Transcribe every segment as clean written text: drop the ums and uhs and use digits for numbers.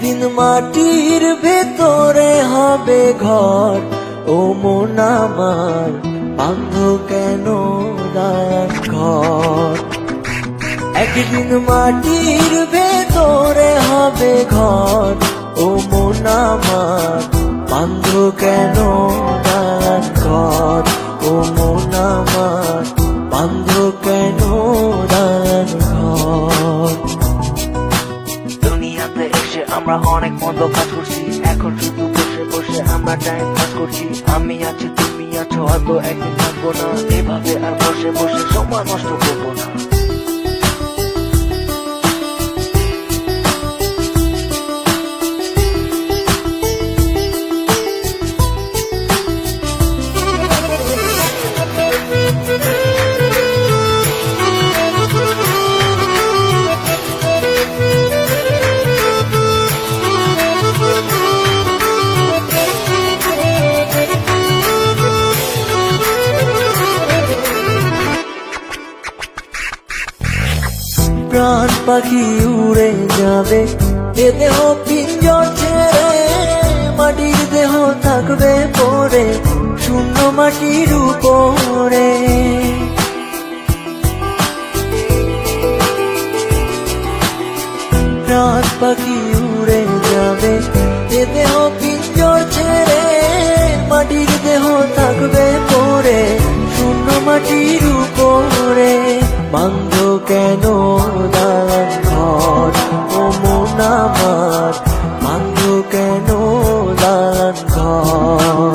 একদিন মাটির ভেতরে হবে ঘর, ও মন আমার বাঁধ কেন দালান ঘর। একদিন মাটির ভেতরে হবে ঘর, ও মন আমার বাঁধ কেন দালান ঘর, ও মন আমার বাঁধ কেন দালান ঘর। দুনিয়াতে এসে আমরা অনেক মন্দ কাজ করছি, এখন শুধু বসে বসে আমরা টাইম পাস করছি। আমি আছি তুমি আছো, হয়তো একদিন থাকবো না, এভাবে আর বসে বসে সময় নষ্ট করবো না। প্রাণ পাখি উড়ে যাবে এ দেহ পিঞ্জর ছেড়ে, মাটির দেহ থাকবে পড়ে শূন্য মাটির উপরে। প্রাণ পাখি উড়ে যাবে এ দেহ পিঞ্জর ছেড়ে, মাটির দেহ থাকবে পড়ে শূন্য মাটির উপরে। বাঁধ কেন দালান ঘর, ও মন আমার বাঁধ কেন দালান ঘর।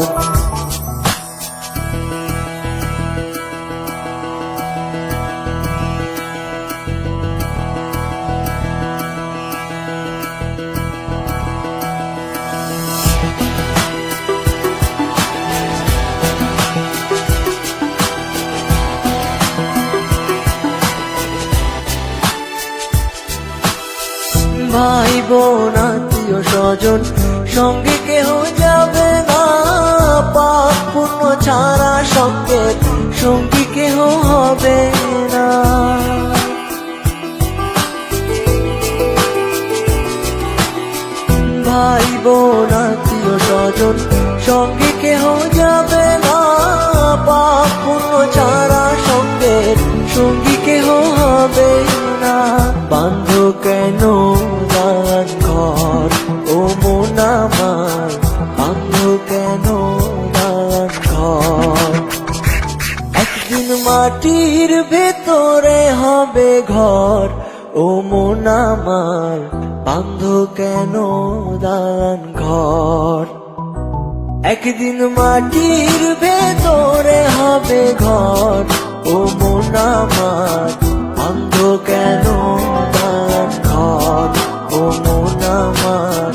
ভাই বোন আত্মীয় স্বজন সঙ্গে কেহ যাবে না, পাপ পুণ্য ছাড়া সঙ্গে সঙ্গী কেহ হবে না। ভাই বোন আত্মীয় স্বজন সঙ্গে কেহ যাবে না, পাপ পুণ্য ছাড়া সঙ্গে সঙ্গী কেহ হবে না। বাঁধ কেন দালান ঘর, ও মন আমার বাঁধ কেন দালান ঘর। একদিন মাটির ভেতরে হবে ঘর, ও মন আমার বাঁধ কেন দালান ঘর। একদিন মাটির ভেতরে হবে ঘর, ও মন আমার বাঁধ কেন দালান ঘর, ও মন আমার